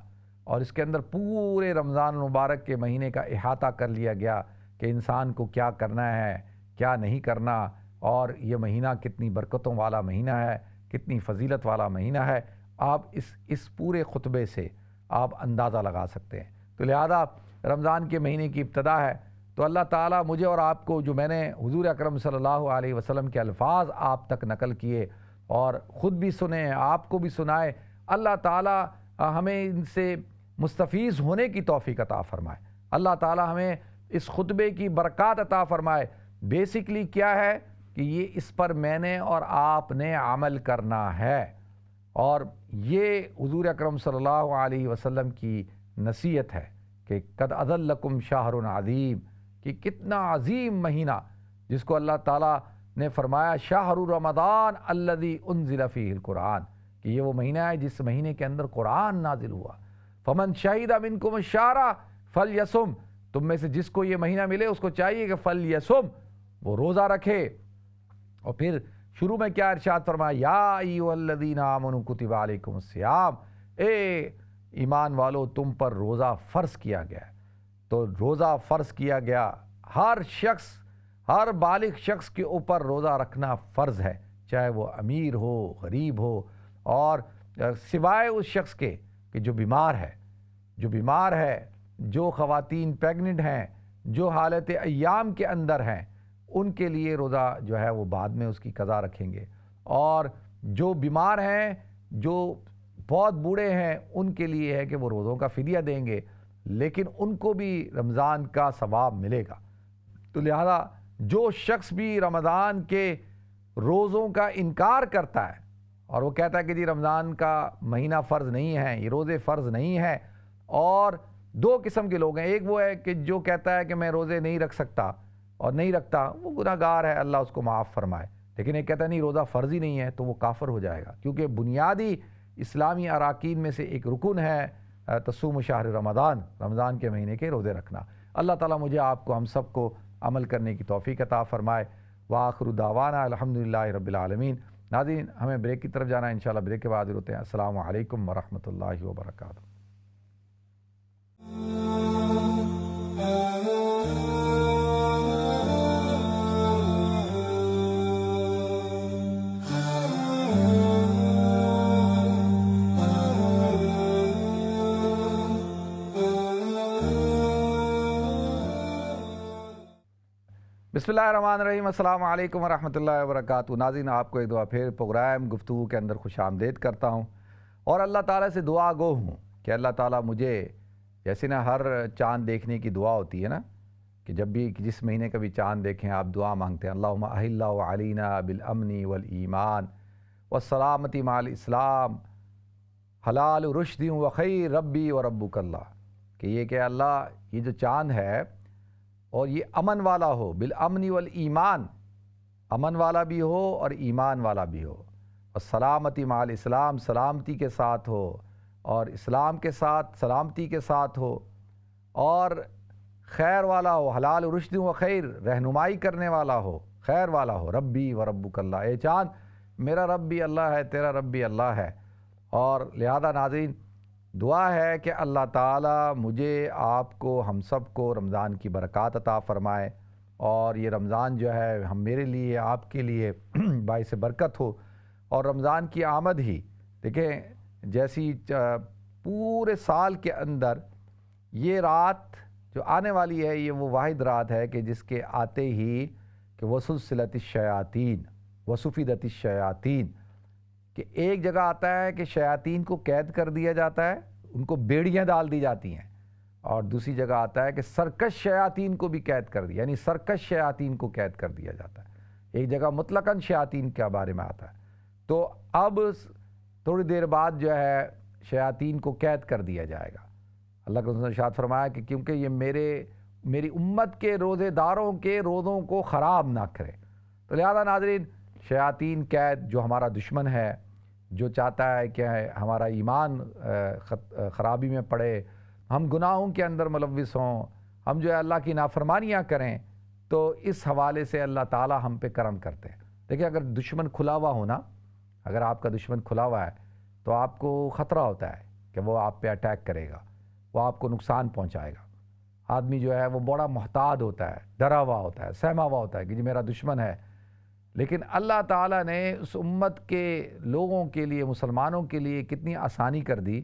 S2: اور اس کے اندر پورے رمضان المبارک کے مہینے کا احاطہ کر لیا گیا کہ انسان کو کیا کرنا ہے، کیا نہیں کرنا، اور یہ مہینہ کتنی برکتوں والا مہینہ ہے، کتنی فضیلت والا مہینہ ہے۔ آپ اس پورے خطبے سے آپ اندازہ لگا سکتے ہیں۔ تو لہذا رمضان کے مہینے کی ابتدا ہے، تو اللہ تعالیٰ مجھے اور آپ کو، جو میں نے حضور اکرم صلی اللہ علیہ وسلم کے الفاظ آپ تک نقل کیے اور خود بھی سنے، آپ کو بھی سنائے، اللہ تعالیٰ ہمیں ان سے مستفیض ہونے کی توفیق عطا فرمائے۔ اللہ تعالیٰ ہمیں اس خطبے کی برکات عطا فرمائے۔ بیسکلی کیا ہے کہ یہ اس پر میں نے اور آپ نے عمل کرنا ہے، اور یہ حضور اکرم صلی اللہ علیہ وسلم کی نصیحت ہے کہ قد اضلکم شہر عظیم، کہ کتنا عظیم مہینہ جس کو اللہ تعالیٰ نے فرمایا شہر رمضان الذی انزل فیہ القرآن، کہ یہ وہ مہینہ ہے جس مہینے کے اندر قرآن نازل ہوا۔ فمن شہد منکم الشہر فلیصم، تم میں سے جس کو یہ مہینہ ملے اس کو چاہیے کہ فلیصم، وہ روزہ رکھے۔ اور پھر شروع میں کیا ارشاد فرمایا، یا ایھا الذین آمنوا کتب علیکم الصیام، اے ایمان والو تم پر روزہ فرض کیا گیا ہے۔ تو روزہ فرض کیا گیا، ہر شخص، ہر بالغ شخص کے اوپر روزہ رکھنا فرض ہے، چاہے وہ امیر ہو، غریب ہو، اور سوائے اس شخص کے کہ جو بیمار ہے، جو خواتین پیگننٹ ہیں، جو حالت ایام کے اندر ہیں، ان کے لیے روزہ جو ہے وہ بعد میں اس کی قضا رکھیں گے، اور جو بیمار ہیں، جو بہت بوڑھے ہیں، ان کے لیے ہے کہ وہ روزوں کا فدیہ دیں گے، لیکن ان کو بھی رمضان کا ثواب ملے گا۔ تو لہذا جو شخص بھی رمضان کے روزوں کا انکار کرتا ہے اور وہ کہتا ہے کہ جی رمضان کا مہینہ فرض نہیں ہے، یہ روزے فرض نہیں ہیں، اور دو قسم کے لوگ ہیں، ایک وہ ہے کہ جو کہتا ہے کہ میں روزے نہیں رکھ سکتا اور نہیں رکھتا، وہ گناہ گار ہے، اللہ اس کو معاف فرمائے، لیکن ایک کہتا ہے نہیں روزہ فرض ہی نہیں ہے، تو وہ کافر ہو جائے گا، کیونکہ بنیادی اسلامی اراکین میں سے ایک رکن ہے تصوم شہر رمضان، رمضان کے مہینے کے روزے رکھنا۔ اللہ تعالیٰ مجھے آپ کو، ہم سب کو عمل کرنے کی توفیق عطا فرمائے۔ وآخر دعوانا الحمدللہ رب العالمین۔ ناظرین ہمیں بریک کی طرف جانا ہے، انشاءاللہ بریک کے بعد حاضر ہوتے ہیں۔ السلام علیکم ورحمۃ اللہ وبرکاتہ۔ بسم اللہ الرحمن الرحیم۔ السلام علیکم ورحمۃ اللہ وبرکاتہ۔ ناظرین آپ کو ایک دفعہ پھر پروگرام گفتگو کے اندر خوش آمدید کرتا ہوں، اور اللہ تعالیٰ سے دعا گو ہوں کہ اللہ تعالیٰ مجھے، جیسے نا ہر چاند دیکھنے کی دعا ہوتی ہے نا، کہ جب بھی جس مہینے کا بھی چاند دیکھیں آپ دعا مانگتے ہیں، اللہم احل علینا بالامن والایمان والسلامتی مع الاسلام حلال رشد وخیر ربی وربک اللہ، کہ یہ کہ اللہ یہ جو چاند ہے اور یہ امن والا ہو، بالامن والایمان، امن والا بھی ہو اور ایمان والا بھی ہو، اور سلامتی مع الاسلام، سلامتی کے ساتھ ہو، اور اسلام کے ساتھ سلامتی کے ساتھ ہو، اور خیر والا ہو، حلال رشد و خیر، رہنمائی کرنے والا ہو، خیر والا ہو، ربی و ربک اللہ، اے چاند میرا رب بھی اللہ ہے، تیرا رب بھی اللہ ہے۔ اور لہذا ناظرین دعا ہے کہ اللہ تعالیٰ مجھے، آپ کو، ہم سب کو رمضان کی برکات عطا فرمائے، اور یہ رمضان جو ہے ہم میرے لیے، آپ کے لیے باعث برکت ہو، اور رمضان کی آمد ہی دیکھیں جیسی پورے سال کے اندر یہ رات جو آنے والی ہے، یہ وہ واحد رات ہے کہ جس کے آتے ہی کہ وسلسلت الشیاطین وصفدت الشیاطین، کہ ایک جگہ آتا ہے کہ شیاطین کو قید کر دیا جاتا ہے، ان کو بیڑیاں ڈال دی جاتی ہیں، اور دوسری جگہ آتا ہے کہ سرکش شیاطین کو بھی قید کر دیا، یعنی سرکش شیاطین کو قید کر دیا جاتا ہے۔ ایک جگہ مطلقاً شیاطین کے بارے میں آتا ہے، تو اب تھوڑی دیر بعد جو ہے شیاطین کو قید کر دیا جائے گا۔ اللہ کے رسول نے ارشاد فرمایا کہ کیونکہ یہ میری امت کے روزے داروں کے روزوں کو خراب نہ کرے، تو لہذا ناظرین شیاطین قید، جو ہمارا دشمن ہے، جو چاہتا ہے کہ ہمارا ایمان خرابی میں پڑے، ہم گناہوں کے اندر ملوث ہوں، ہم جو ہے اللہ کی نافرمانیاں کریں، تو اس حوالے سے اللہ تعالیٰ ہم پہ کرم کرتے ہیں۔ دیکھیں اگر دشمن کھلا ہوا ہونا، اگر آپ کا دشمن کھلا ہوا ہے تو آپ کو خطرہ ہوتا ہے کہ وہ آپ پہ اٹیک کرے گا، وہ آپ کو نقصان پہنچائے گا۔ آدمی جو ہے وہ بڑا محتاط ہوتا ہے، ڈرا ہوا ہوتا ہے، سہما ہوا ہوتا ہے کہ جی میرا دشمن ہے۔ لیکن اللہ تعالیٰ نے اس امت کے لوگوں کے لیے، مسلمانوں کے لیے کتنی آسانی کر دی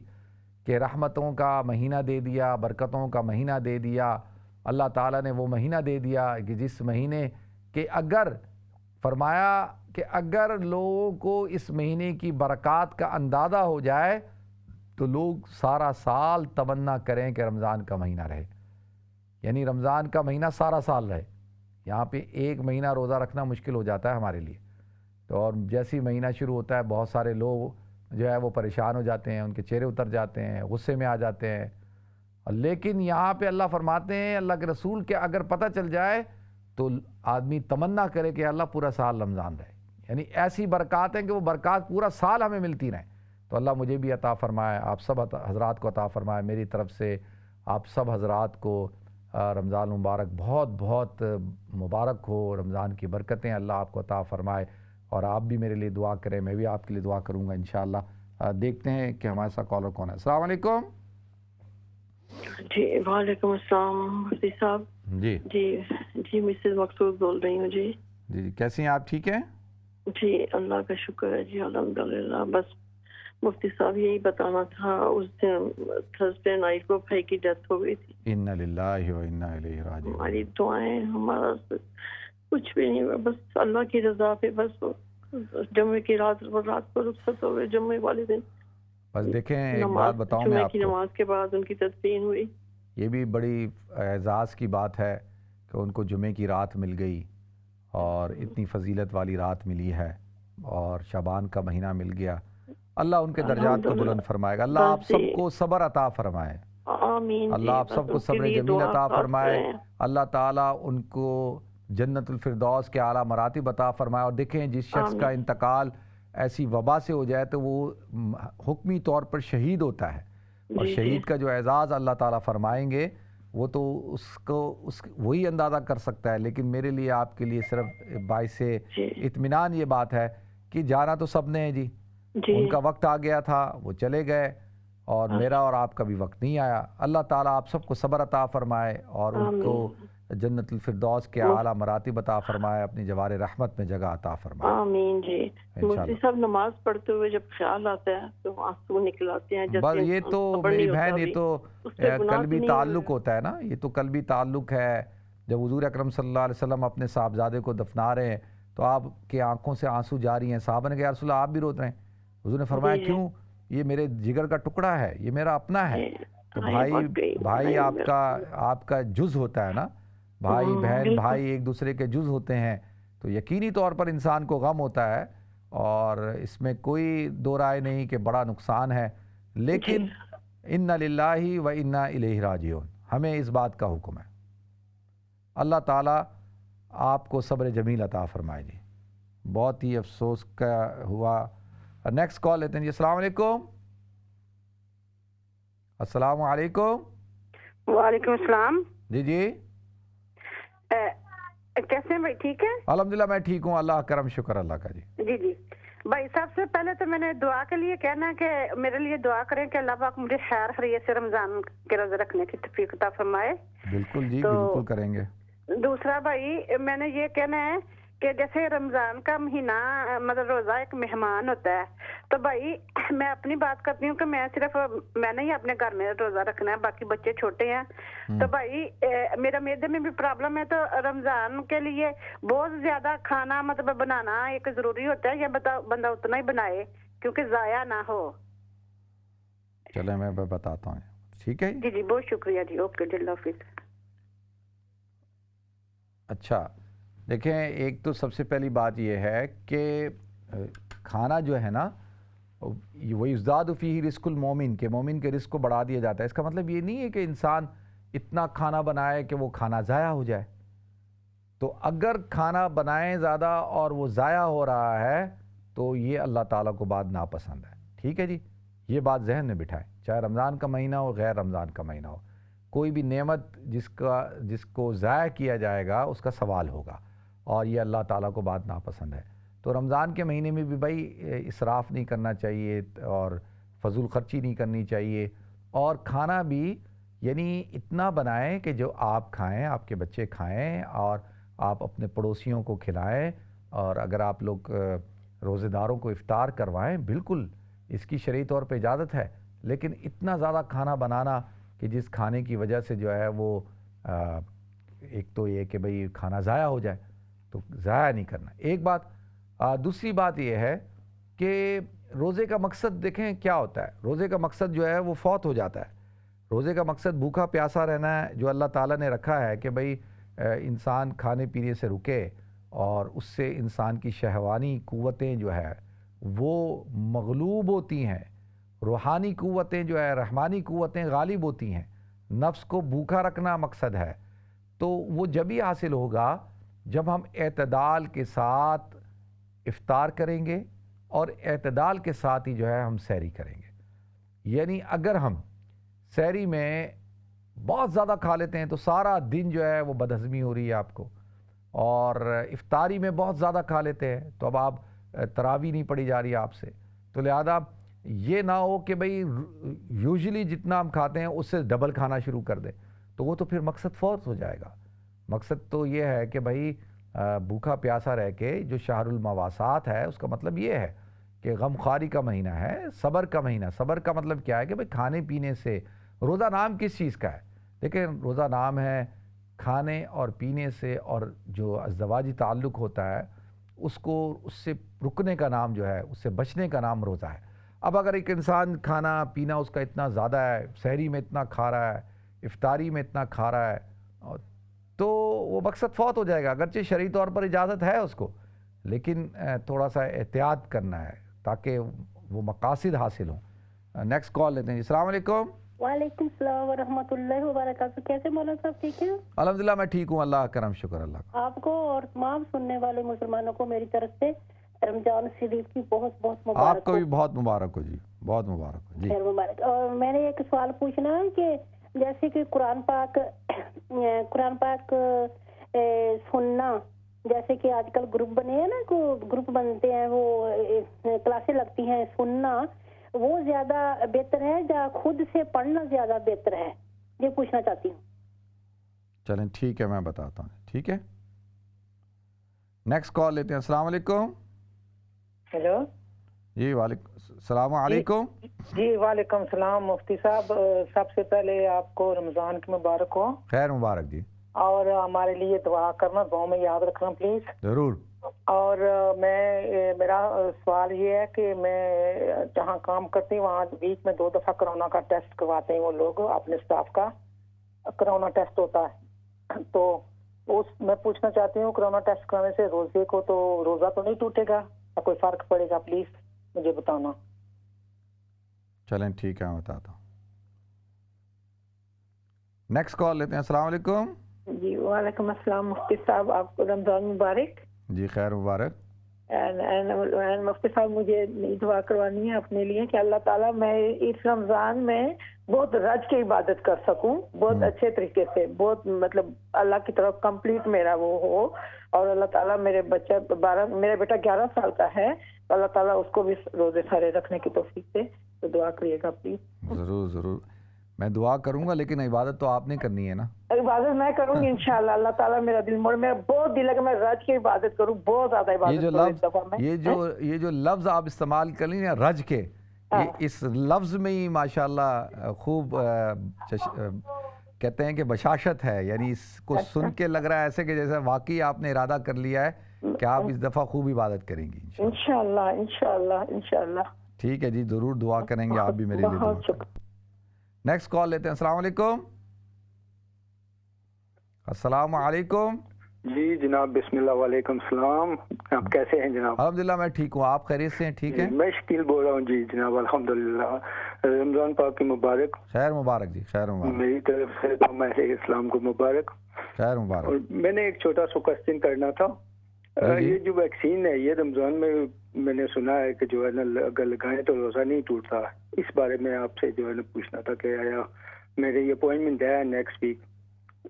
S2: کہ رحمتوں کا مہینہ دے دیا، برکتوں کا مہینہ دے دیا۔ اللہ تعالیٰ نے وہ مہینہ دے دیا کہ جس مہینے کہ اگر فرمایا کہ اگر لوگوں کو اس مہینے کی برکات کا اندازہ ہو جائے تو لوگ سارا سال تمنا کریں کہ رمضان کا مہینہ رہے، یعنی رمضان کا مہینہ سارا سال رہے۔ یہاں پہ ایک مہینہ روزہ رکھنا مشکل ہو جاتا ہے ہمارے لیے، تو اور جیسی مہینہ شروع ہوتا ہے بہت سارے لوگ جو ہے وہ پریشان ہو جاتے ہیں، ان کے چہرے اتر جاتے ہیں، غصے میں آ جاتے ہیں۔ لیکن یہاں پہ اللہ فرماتے ہیں، اللہ کے رسول کے اگر پتہ چل جائے تو آدمی تمنا کرے کہ اللہ پورا سال رمضان رہے، یعنی ایسی برکات ہیں کہ وہ برکات پورا سال ہمیں ملتی رہیں۔ تو اللہ مجھے بھی عطا فرمائے، آپ سب حضرات کو عطا فرمائے، میری طرف سے آپ سب حضرات کو رمضان مبارک بہت بہت مبارک ہو، رمضان کی برکتیں اللہ آپ کو عطا فرمائے، اور آپ بھی میرے لیے دعا کریں، میں بھی آپ کے لیے دعا کروں گا انشاءاللہ۔ دیکھتے ہیں کہ ہمارے ساتھ کالر کون ہے۔ السلام علیکم۔
S3: جی وعلیکم السلام مفتی صاحب۔
S2: جی
S3: جی مسز مقصود بول رہی ہوں۔ جی
S2: کیسی ہیں آپ؟ ٹھیک ہیں؟
S3: جی اللہ کا شکر ہے جی الحمدللہ۔ بس مفتی صاحب یہی بتانا تھا، اس دن تھرسڈے نائٹ کو بھائی کی ڈیتھ ہو گئی تھی۔
S2: انا للہ و انا الیہ راجعون۔
S3: ہماری دعائیں، ہمارا کچھ بھی نہیں ہوا، بس اللہ کی رضا پہ۔ بس جمعے کی رات کو رخصت ہو گئے، جمعے والے دن۔
S2: بس دیکھیں ایک بات بتاؤں میں
S3: جمعے
S2: آپ
S3: کی
S2: کو،
S3: نماز کے بعد ان کی تدفین ہوئی۔
S2: یہ بھی بڑی اعزاز کی بات ہے کہ ان کو جمعے کی رات مل گئی، اور اتنی فضیلت والی رات ملی ہے، اور شعبان کا مہینہ مل گیا۔ اللہ ان کے درجات کو بلند فرمائے گا، اللہ آپ سب کو صبر عطا فرمائے،
S3: آمین۔
S2: اللہ آپ سب کو صبر جمیل عطا فرمائے، اللہ تعالیٰ ان کو جنت الفردوس کے اعلیٰ مراتب عطا فرمائے۔ اور دیکھیں جس شخص کا انتقال ایسی وبا سے ہو جائے تو وہ حکمی طور پر شہید ہوتا ہے، اور شہید کا جو اعزاز اللہ تعالیٰ فرمائیں گے وہ تو اس کو وہی اندازہ کر سکتا ہے۔ لیکن میرے لیے آپ کے لیے صرف باعث اطمینان یہ بات ہے کہ جانا تو سب نے ہے جی، ان کا وقت آ گیا تھا، وہ چلے گئے، اور میرا اور آپ کا بھی وقت نہیں آیا۔ اللہ تعالیٰ آپ سب کو صبر عطا فرمائے، اور ان کو جنت الفردوس کے اعلیٰ مراتب عطا فرمائے، اپنی جوار رحمت میں جگہ عطا فرمائے۔
S3: آمین جی۔ مفتی صاحب نماز پڑھتے ہوئے جب خیال آتا ہے تو آنسو نکل آتے ہیں۔
S2: بس یہ تو میری بہن، یہ تو قلبی تعلق ہوتا ہے نا، یہ تو قلبی تعلق ہے۔ جب حضور اکرم صلی اللہ علیہ وسلم اپنے صاحبزادے کو دفنا رہے ہیں تو آپ کے آنکھوں سے آنسو جاری ہیں، صحابہ نے کہا یا رسول اللہ آپ بھی روتے ہیں؟ حضور نے فرمایا کیوں؟ یہ میرے جگر کا ٹکڑا ہے، یہ میرا اپنا ہے۔ تو بھائی آپ کا جز ہوتا ہے نا، بھائی بہن بھائی ایک دوسرے کے جز ہوتے ہیں، تو یقینی طور پر انسان کو غم ہوتا ہے، اور اس میں کوئی دو رائے نہیں کہ بڑا نقصان ہے۔ لیکن انا للہ و انا الیہ راجعون، ہمیں اس بات کا حکم ہے۔ اللہ تعالیٰ آپ کو صبر جمیل عطا فرمائے جی۔ بہت ہی افسوس کا ہوا۔ نیکسٹ کال لیتے ہیں جی۔ السلام علیکم۔ السلام علیکم۔
S4: وعلیکم السلام۔
S2: جی
S4: کیسے ہیں بھائی؟ ٹھیک ہے
S2: الحمدللہ، میں ٹھیک ہوں، اللہ کرم شکر اللہ کا جی۔
S4: جی بھائی، سب سے پہلے تو میں نے دعا کے لیے کہنا ہے کہ میرے لیے دعا کریں کہ اللہ پاک مجھے خیر خیریت سے رمضان کے روزے رکھنے کی توفیق عطا فرمائے۔
S2: بالکل جی، بالکل کریں گے۔
S4: دوسرا بھائی، میں نے یہ کہنا ہے کہ جیسے رمضان کا مہینہ مطلب روزہ ایک مہمان ہوتا ہے، تو بھائی میں اپنی بات کرتی ہوں کہ میں نے ہی اپنے گھر میں روزہ رکھنا ہے، باقی بچے چھوٹے ہیں، تو بھائی میرا معدے میں بھی پرابلم ہے، تو رمضان کے لیے بہت زیادہ کھانا مطلب بنانا ایک ضروری ہوتا ہے، یا بندہ اتنا ہی بنائے کیونکہ ضائع نہ ہو؟
S2: چلیں میں بتاتا ہوں، ٹھیک ہے
S4: جی بہت شکریہ جی، اوکے جی، اللہ حافظ۔
S2: اچھا دیکھیں، ایک تو سب سے پہلی بات یہ ہے کہ کھانا جو ہے نا، وہی ازداد فیہ رزق المومن، کہ مومن کے رزق کو بڑھا دیا جاتا ہے۔ اس کا مطلب یہ نہیں ہے کہ انسان اتنا کھانا بنائے کہ وہ کھانا ضائع ہو جائے۔ تو اگر کھانا بنائیں زیادہ اور وہ ضائع ہو رہا ہے تو یہ اللہ تعالیٰ کو بات ناپسند ہے، ٹھیک ہے جی، یہ بات ذہن میں بٹھائیں، چاہے رمضان کا مہینہ ہو غیر رمضان کا مہینہ ہو، کوئی بھی نعمت جس کو ضائع کیا جائے گا اس کا سوال ہوگا، اور یہ اللہ تعالیٰ کو بات ناپسند ہے۔ تو رمضان کے مہینے میں بھی بھائی اسراف نہیں کرنا چاہیے اور فضول خرچی نہیں کرنی چاہیے، اور کھانا بھی یعنی اتنا بنائیں کہ جو آپ کھائیں، آپ کے بچے کھائیں، اور آپ اپنے پڑوسیوں کو کھلائیں، اور اگر آپ لوگ روزے داروں کو افطار کروائیں، بالکل اس کی شرعی طور پہ اجازت ہے، لیکن اتنا زیادہ کھانا بنانا کہ جس کھانے کی وجہ سے جو ہے وہ ایک تو یہ کہ بھئی کھانا ضائع ہو جائے، تو ضائع نہیں کرنا، ایک بات۔ دوسری بات یہ ہے کہ روزے کا مقصد دیکھیں کیا ہوتا ہے، روزے کا مقصد جو ہے وہ فوت ہو جاتا ہے۔ روزے کا مقصد بھوکا پیاسا رہنا ہے، جو اللہ تعالیٰ نے رکھا ہے کہ بھئی انسان کھانے پینے سے رکے، اور اس سے انسان کی شہوانی قوتیں جو ہے وہ مغلوب ہوتی ہیں، روحانی قوتیں جو ہے، رحمانی قوتیں غالب ہوتی ہیں، نفس کو بھوکا رکھنا مقصد ہے۔ تو وہ جب ہی حاصل ہوگا جب ہم اعتدال کے ساتھ افطار کریں گے، اور اعتدال کے ساتھ ہی جو ہے ہم سحری کریں گے۔ یعنی اگر ہم سحری میں بہت زیادہ کھا لیتے ہیں تو سارا دن جو ہے وہ بدہضمی ہو رہی ہے آپ کو، اور افطاری میں بہت زیادہ کھا لیتے ہیں تو اب آپ تراویح نہیں پڑھی جا رہی ہے آپ سے، تو لہذا یہ نہ ہو کہ بھئی یوزلی جتنا ہم کھاتے ہیں اس سے ڈبل کھانا شروع کر دیں، تو وہ تو پھر مقصد فوت ہو جائے گا۔ مقصد تو یہ ہے کہ بھئی بھوکا پیاسا رہ کے جو شہر المواسات ہے، اس کا مطلب یہ ہے کہ غم خواری کا مہینہ ہے، صبر کا مہینہ۔ صبر کا مطلب کیا ہے کہ بھئی کھانے پینے سے، روزہ نام کس چیز کا ہے؟ لیکن روزہ نام ہے کھانے اور پینے سے، اور جو ازدواجی تعلق ہوتا ہے اس سے رکنے کا نام جو ہے، اس سے بچنے کا نام روزہ ہے۔ اب اگر ایک انسان کھانا پینا اس کا اتنا زیادہ ہے، سحری میں اتنا کھا رہا ہے، افطاری میں اتنا کھا رہا ہے، تو وہ مقصد فوت ہو جائے گا، اگرچہ شرعی طور پر اجازت ہے اس کو، لیکن تھوڑا سا احتیاط کرنا ہے تاکہ وہ مقاصد حاصل ہوں۔ نیکسٹ کال لیتے ہیں۔ السلام علیکم۔
S5: وعلیکم السلام ورحمۃ اللہ وبرکاتہ۔ کیسے مولانا صاحب، ٹھیک ہیں؟
S2: الحمدللہ میں ٹھیک ہوں، اللہ کرم، شکر اللہ کا۔
S5: آپ کو اور تمام سننے والے مسلمانوں کو میری طرف سے رمضان شریف کی بہت بہت مبارک۔ آپ
S2: کو بھی بہت مبارک ہو جی، بہت مبارک ہو جی۔
S5: خیر مبارک۔ اور میں نے ایک سوال پوچھنا ہے کہ جیسے کہ قرآن پاک سننا، جیسے کہ آج کل گروپ بنے ہیں نا، کو گروپ بنتے ہیں، وہ کلاسیں لگتی ہیں، سننا وہ زیادہ بہتر ہے یا خود سے پڑھنا زیادہ بہتر ہے؟ یہ پوچھنا چاہتی ہوں۔
S2: چلیں ٹھیک ہے، میں بتاتا ہوں، ٹھیک ہے۔ نیکسٹ کال لیتے ہیں۔ السلام علیکم۔
S6: ہیلو
S2: جی وعلیکم السلام علیکم۔
S6: جی وعلیکم السلام مفتی صاحب، سب سے پہلے آپ کو رمضان کی مبارک ہو۔
S2: خیر مبارک جی۔
S6: اور ہمارے لیے دعا کرنا، دعاؤں میں یاد رکھنا پلیز۔
S2: ضرور۔
S6: اور میرا سوال یہ ہے کہ میں جہاں کام کرتی ہوں وہاں ویک میں 2 دفعہ کرونا کا ٹیسٹ کرواتے ہیں وہ لوگ، اپنے سٹاف کا کرونا ٹیسٹ ہوتا ہے، تو میں پوچھنا چاہتی ہوں کرونا ٹیسٹ کرانے سے روزے کو تو روزہ تو نہیں ٹوٹے گا یا کوئی فرق پڑے گا؟ پلیز مجھے بتانا۔
S2: چلیں ٹھیک ہے، میں بتاتا ہوں۔ نیکسٹ کال لیتے ہیں۔ السلام علیکم۔
S7: جی وعلیکم السلام مفتی صاحب، آپ کو رمضان مبارک۔
S2: جی خیر مبارک۔
S7: مفتی صاحب مجھے دعا کروانی ہے اپنے لیے کہ اللہ تعالیٰ میں اس رمضان میں بہت رج کے عبادت کر سکوں، بہت اچھے طریقے سے، بہت مطلب اللہ کی طرف کمپلیٹ میرا وہ ہو، اور اللہ تعالیٰ میرے بیٹا 11 سال کا ہے، تو اللہ تعالیٰ اس کو بھی روزے سارے رکھنے کی توفیق دے، تو دعا کریے گا پلیز۔
S2: ضرور ضرور، میں دعا کروں گا، لیکن عبادت تو آپ نے کرنی ہے نا۔
S7: عبادت میں کروں گی انشاءاللہ، اللہ تعالیٰ میرا دل موڑ، میرا بہت دل ہے کہ میں رج کی عبادت کروں، بہت زیادہ عبادت کروں۔
S2: یہ جو لفظ آپ استعمال کر لیں نا رج کے، اس لفظ میں ہی ماشاءاللہ خوب کہتے ہیں کہ بشاشت ہے، یعنی اس کو سن کے لگ رہا ہے ایسے کہ جیسے واقعی آپ نے ارادہ کر لیا ہے کہ آپ اس دفعہ خوب عبادت کریں گی
S7: انشاءاللہ انشاءاللہ انشاءاللہ۔
S2: ٹھیک ہے جی، ضرور دعا کریں گے، آپ بھی میرے لیے دعا کریں۔ نیکسٹ کال لیتے ہیں۔ السلام علیکم۔ السلام علیکم۔
S8: جی جناب، بسم اللہ، وعلیکم السلام، آپ کیسے ہیں جناب؟
S2: الحمدللہ میں ٹھیک ہوں، آپ خیریت سے ہیں؟ ٹھیک ہے،
S8: میں شکیل بول رہا ہوں جی جناب، الحمدللہ، رمضان پاک کی مبارک۔
S2: خیر مبارک جی، خیر مبارک،
S8: میری طرف سے تمام اہل اسلام کو مبارک،
S2: خیر مبارک۔
S8: اور میں نے ایک چھوٹا سا کوسچن کرنا تھا، یہ جو ویکسین ہے یہ رمضان میں نے سنا ہے کہ جو ہے نا اگر لگائیں تو روزہ نہیں ٹوٹتا، اس بارے میں آپ سے جو ہے نا پوچھنا تھا کہ آیا میرے یہ اپوائنٹمنٹ ہے نیکسٹ ویک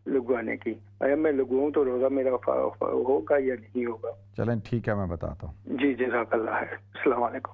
S8: لگوانے کی، آیا میں لگواؤں تو روزہ میرا ہوگا یا نہیں ہوگا؟
S2: چلیں ٹھیک ہے، میں بتاتا ہوں۔
S8: جی جزاک اللہ ہے، السلام علیکم۔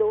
S3: 2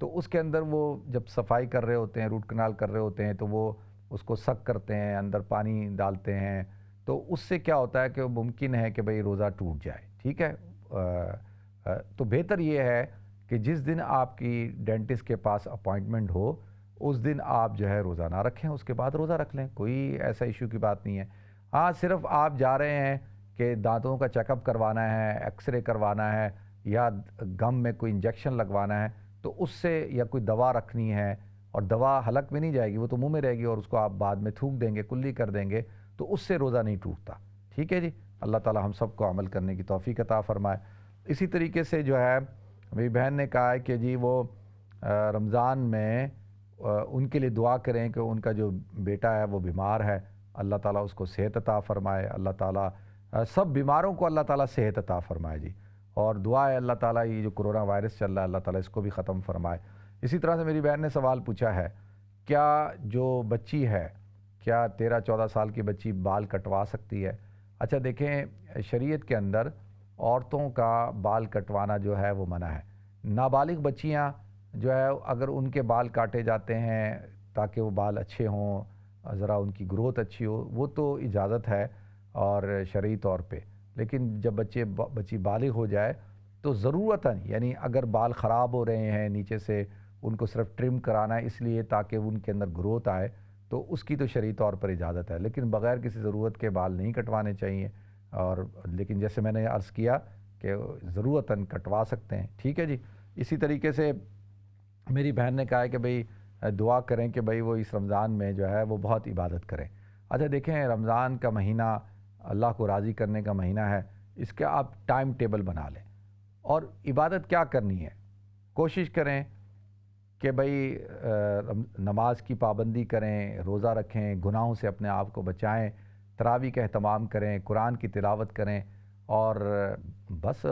S2: تو اس کے اندر وہ جب صفائی کر رہے ہوتے ہیں، روٹ کنال کر رہے ہوتے ہیں، تو وہ اس کو سک کرتے ہیں، اندر پانی ڈالتے ہیں، تو اس سے کیا ہوتا ہے کہ وہ ممکن ہے کہ بھئی روزہ ٹوٹ جائے. ٹھیک ہے، تو بہتر یہ ہے کہ جس دن آپ کی ڈینٹسٹ کے پاس اپوائنٹمنٹ ہو اس دن آپ جو ہے روزہ نہ رکھیں، اس کے بعد روزہ رکھ لیں، کوئی ایسا ایشو کی بات نہیں ہے. ہاں صرف آپ جا رہے ہیں کہ دانتوں کا چیک اپ کروانا ہے، ایکس رے کروانا ہے، یا گم میں کوئی انجیکشن لگوانا ہے، تو اس سے یا کوئی دوا رکھنی ہے، اور دوا حلق میں نہیں جائے گی، وہ تو منہ میں رہے گی اور اس کو آپ بعد میں تھوک دیں گے، کلی کر دیں گے، تو اس سے روزہ نہیں ٹوٹتا. ٹھیک ہے جی، اللہ تعالی ہم سب کو عمل کرنے کی توفیق عطا فرمائے. اسی طریقے سے جو ہے میری بہن نے کہا ہے کہ جی وہ رمضان میں ان کے لیے دعا کریں کہ ان کا جو بیٹا ہے وہ بیمار ہے، اللہ تعالیٰ اس کو صحت عطا فرمائے، اللہ تعالیٰ سب بیماروں کو اللہ تعالیٰ صحت عطا فرمائے جی. اور دعا ہے اللہ تعالیٰ یہ جو کرونا وائرس چل رہا ہے اللہ تعالیٰ اس کو بھی ختم فرمائے. اسی طرح سے میری بہن نے سوال پوچھا ہے، کیا جو بچی ہے، کیا 13-14 سال کی بچی بال کٹوا سکتی ہے؟ اچھا دیکھیں، شریعت کے اندر عورتوں کا بال کٹوانا جو ہے وہ منع ہے. نابالغ بچیاں جو ہے اگر ان کے بال کاٹے جاتے ہیں تاکہ وہ بال اچھے ہوں، ذرا ان کی گروتھ اچھی ہو، وہ تو اجازت ہے اور شرعی طور پہ. لیکن جب بچی بالغ ہو جائے تو ضرورتاً، یعنی اگر بال خراب ہو رہے ہیں نیچے سے، ان کو صرف ٹرم کرانا ہے اس لیے تاکہ ان کے اندر گروتھ آئے، تو اس کی تو شرعی طور پر اجازت ہے، لیکن بغیر کسی ضرورت کے بال نہیں کٹوانے چاہیے. اور لیکن جیسے میں نے عرض کیا کہ ضرورتاً کٹوا سکتے ہیں. ٹھیک ہے جی. اسی طریقے سے میری بہن نے کہا ہے کہ بھئی دعا کریں کہ بھئی وہ اس رمضان میں جو ہے وہ بہت عبادت کریں. اچھا دیکھیں، رمضان کا مہینہ اللہ کو راضی کرنے کا مہینہ ہے، اس کا آپ ٹائم ٹیبل بنا لیں اور عبادت کیا کرنی ہے. کوشش کریں کہ بھئی نماز کی پابندی کریں، روزہ رکھیں، گناہوں سے اپنے آپ کو بچائیں، تراویح کا اہتمام کریں، قرآن کی تلاوت کریں، اور بس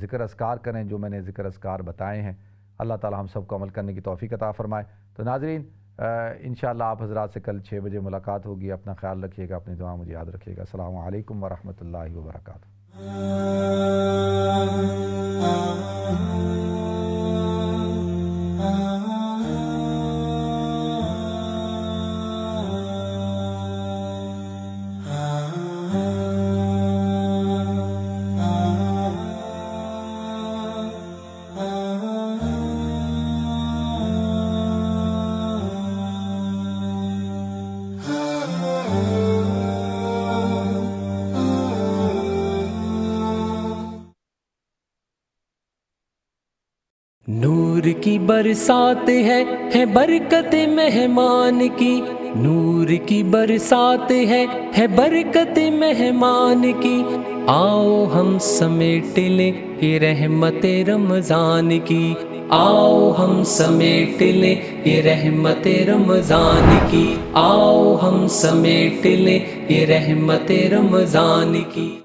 S2: ذکر اذکار کریں جو میں نے ذکر اذکار بتائے ہیں. اللہ تعالی ہم سب کو عمل کرنے کی توفیق عطا فرمائے. تو ناظرین انشاءاللہ آپ حضرات سے کل 6 بجے ملاقات ہوگی. اپنا خیال رکھیے گا، اپنی دعا مجھے یاد رکھیے گا. السلام علیکم ورحمۃ اللہ وبرکاتہ.
S1: نور کی برسات ہے برکت مہمان کی، نور کی برسات ہے برکت مہمان کی. آؤ ہم سمیٹ لیں یہ رحمت رمضان کی، آؤ ہم سمیٹ لیں یہ رحمت رمضان کی، آؤ ہم سمیٹ لیں یہ رحمت رمضان کی.